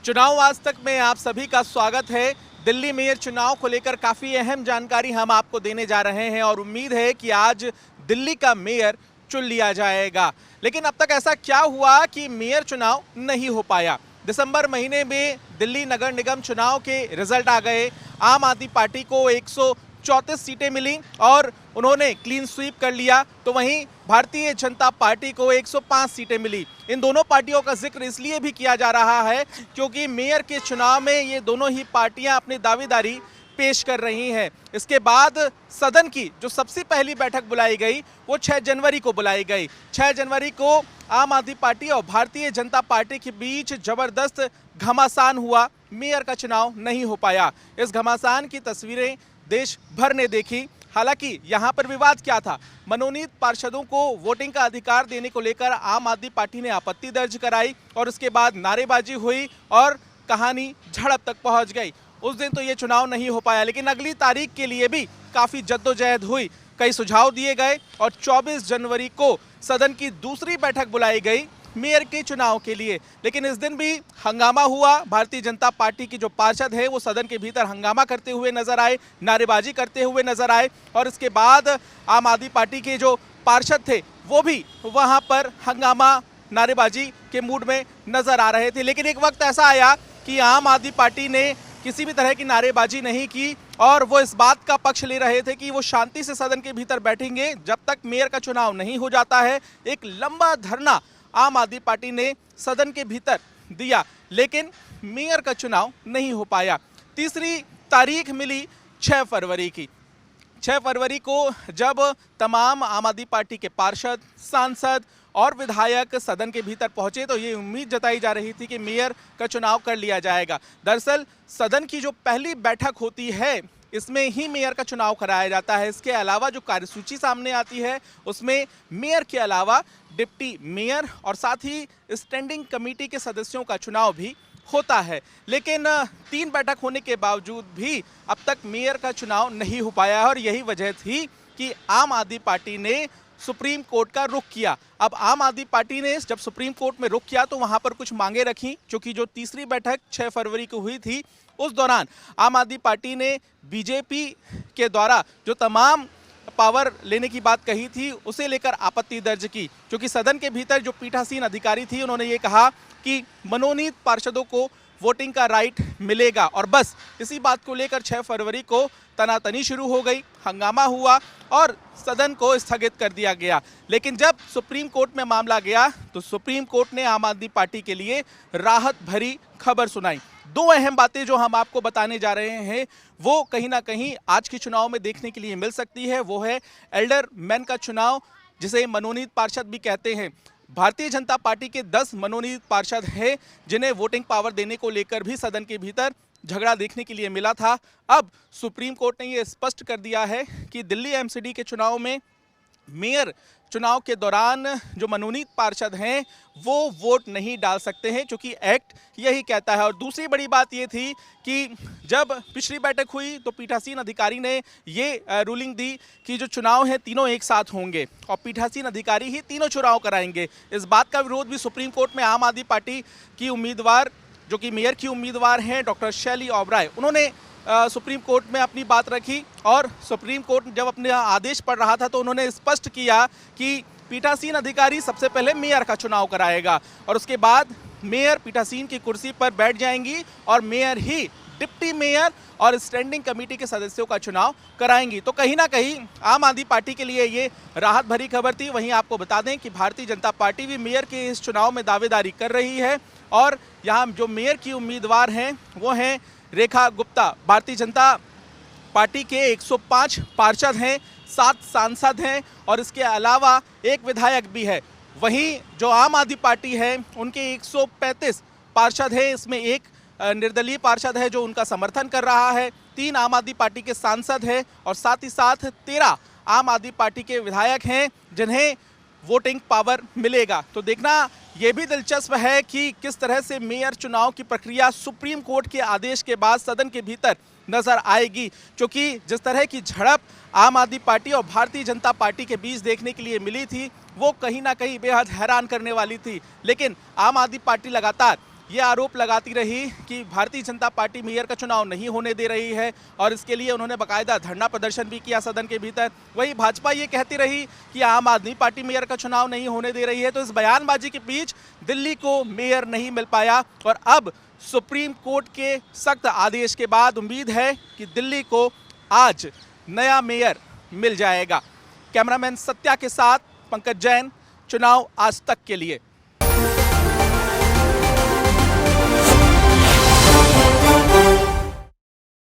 चुनाव आज तक में आप सभी का स्वागत है। दिल्ली मेयर चुनाव को लेकर काफ़ी अहम जानकारी हम आपको देने जा रहे हैं और उम्मीद है कि आज दिल्ली का मेयर चुन लिया जाएगा। लेकिन अब तक ऐसा क्या हुआ कि मेयर चुनाव नहीं हो पाया। दिसंबर महीने में दिल्ली नगर निगम चुनाव के रिजल्ट आ गए। आम आदमी पार्टी को 134 सीटें मिली और उन्होंने क्लीन स्वीप कर लिया, तो वहीं भारतीय जनता पार्टी को 105 सीटें मिली। इन दोनों पार्टियों का जिक्र इसलिए भी किया जा रहा है क्योंकि मेयर के चुनाव में ये दोनों ही पार्टियां अपनी दावेदारी पेश कर रही हैं। इसके बाद सदन की जो सबसे पहली बैठक बुलाई गई वो 6 जनवरी को बुलाई गई। 6 जनवरी को आम आदमी पार्टी और भारतीय जनता पार्टी के बीच जबरदस्त घमासान हुआ। मेयर का चुनाव नहीं हो पाया। इस घमासान की तस्वीरें देश भर ने देखी। हालांकि यहां पर विवाद क्या था, मनोनीत पार्षदों को वोटिंग का अधिकार देने को लेकर आम आदमी पार्टी ने आपत्ति दर्ज कराई और उसके बाद नारेबाजी हुई और कहानी झड़प तक पहुंच गई। उस दिन तो ये चुनाव नहीं हो पाया, लेकिन अगली तारीख के लिए भी काफ़ी जद्दोजहद हुई, कई सुझाव दिए गए और 24 जनवरी को सदन की दूसरी बैठक बुलाई गई मेयर के चुनाव के लिए। लेकिन इस दिन भी हंगामा हुआ। भारतीय जनता पार्टी की जो पार्षद है वो सदन के भीतर हंगामा करते हुए नजर आए, नारेबाजी करते हुए नजर आए और इसके बाद आम आदमी पार्टी के जो पार्षद थे वो भी वहां पर हंगामा नारेबाजी के मूड में नजर आ रहे थे। लेकिन एक वक्त ऐसा आया कि आम आदमी पार्टी ने किसी भी तरह की नारेबाजी नहीं की और वो इस बात का पक्ष ले रहे थे कि वो शांति से सदन के भीतर बैठेंगे जब तक मेयर का चुनाव नहीं हो जाता है। एक लंबा धरना आम आदमी पार्टी ने सदन के भीतर दिया, लेकिन मेयर का चुनाव नहीं हो पाया। तीसरी तारीख मिली 6 फरवरी की। 6 फरवरी को जब तमाम आम आदमी पार्टी के पार्षद, सांसद और विधायक सदन के भीतर पहुंचे तो ये उम्मीद जताई जा रही थी कि मेयर का चुनाव कर लिया जाएगा। दरअसल सदन की जो पहली बैठक होती है इसमें ही मेयर का चुनाव कराया जाता है। इसके अलावा जो कार्यसूची सामने आती है उसमें मेयर के अलावा डिप्टी मेयर और साथ ही स्टैंडिंग कमेटी के सदस्यों का चुनाव भी होता है। लेकिन 3 बैठक होने के बावजूद भी अब तक मेयर का चुनाव नहीं हो पाया और यही वजह थी कि आम आदमी पार्टी ने सुप्रीम कोर्ट का रुख किया। अब आम आदमी पार्टी ने जब सुप्रीम कोर्ट में रुख किया तो वहां पर कुछ मांगे रखी, क्योंकि जो तीसरी बैठक 6 फरवरी को हुई थी उस दौरान आम आदमी पार्टी ने बीजेपी के द्वारा जो तमाम पावर लेने की बात कही थी उसे लेकर आपत्ति दर्ज की, क्योंकि सदन के भीतर जो पीठासीन अधिकारी थी उन्होंने ये कहा कि मनोनीत पार्षदों को वोटिंग का राइट मिलेगा और बस इसी बात को लेकर 6 फरवरी को तनातनी शुरू हो गई, हंगामा हुआ और सदन को स्थगित कर दिया गया। लेकिन जब सुप्रीम कोर्ट में मामला गया तो सुप्रीम कोर्ट ने आम आदमी पार्टी के लिए राहत भरी खबर सुनाई। 2 अहम बातें जो हम आपको बताने जा रहे हैं वो कहीं ना कहीं आज के चुनाव में देखने के लिए मिल सकती है। वो है एल्डर मैन का चुनाव, जिसे मनोनीत पार्षद भी कहते हैं। भारतीय जनता पार्टी के 10 मनोनीत पार्षद हैं जिन्हें वोटिंग पावर देने को लेकर भी सदन के भीतर झगड़ा देखने के लिए मिला था। अब सुप्रीम कोर्ट ने ये स्पष्ट कर दिया है कि दिल्ली एमसीडी के चुनाव में मेयर चुनाव के दौरान जो मनोनीत पार्षद हैं वो वोट नहीं डाल सकते हैं, क्योंकि एक्ट यही कहता है। और दूसरी बड़ी बात ये थी कि जब पिछली बैठक हुई तो पीठासीन अधिकारी ने ये रूलिंग दी कि जो चुनाव है तीनों एक साथ होंगे और पीठासीन अधिकारी ही तीनों चुनाव कराएंगे। इस बात का विरोध भी सुप्रीम कोर्ट में आम आदमी पार्टी की उम्मीदवार, जो कि मेयर की उम्मीदवार हैं, डॉक्टर शैली ओबराय, उन्होंने सुप्रीम कोर्ट में अपनी बात रखी और सुप्रीम कोर्ट जब अपने आदेश पढ़ रहा था तो उन्होंने स्पष्ट किया कि पीठासीन अधिकारी सबसे पहले मेयर का चुनाव कराएगा और उसके बाद मेयर पीठासीन की कुर्सी पर बैठ जाएंगी और मेयर ही डिप्टी मेयर और स्टैंडिंग कमेटी के सदस्यों का चुनाव कराएंगी। तो कहीं ना कहीं आम आदमी पार्टी के लिए ये राहत भरी खबर थी। वहीं आपको बता दें कि भारतीय जनता पार्टी भी मेयर के इस चुनाव में दावेदारी कर रही है और यहाँ जो मेयर की उम्मीदवार हैं वो हैं रेखा गुप्ता। भारतीय जनता पार्टी के 105 पार्षद हैं, 7 सांसद हैं और इसके अलावा एक विधायक भी है। वहीं जो आम आदमी पार्टी है उनके 135 पार्षद हैं, इसमें एक निर्दलीय पार्षद है जो उनका समर्थन कर रहा है, 3 आम आदमी पार्टी के सांसद हैं और साथ ही साथ 13 आम आदमी पार्टी के विधायक हैं जिन्हें वोटिंग पावर मिलेगा। तो देखना यह भी दिलचस्प है कि किस तरह से मेयर चुनाव की प्रक्रिया सुप्रीम कोर्ट के आदेश के बाद सदन के भीतर नजर आएगी, क्योंकि जिस तरह की झड़प आम आदमी पार्टी और भारतीय जनता पार्टी के बीच देखने के लिए मिली थी वो कहीं ना कहीं बेहद हैरान करने वाली थी। लेकिन आम आदमी पार्टी लगातार ये आरोप लगाती रही कि भारतीय जनता पार्टी मेयर का चुनाव नहीं होने दे रही है और इसके लिए उन्होंने बाकायदा धरना प्रदर्शन भी किया सदन के भीतर। वहीं भाजपा ये कहती रही कि आम आदमी पार्टी मेयर का चुनाव नहीं होने दे रही है। तो इस बयानबाजी के बीच दिल्ली को मेयर नहीं मिल पाया और अब सुप्रीम कोर्ट के सख्त आदेश के बाद उम्मीद है कि दिल्ली को आज नया मेयर मिल जाएगा। कैमरामैन सत्या के साथ पंकज जैन, चुनाव आज तक के लिए।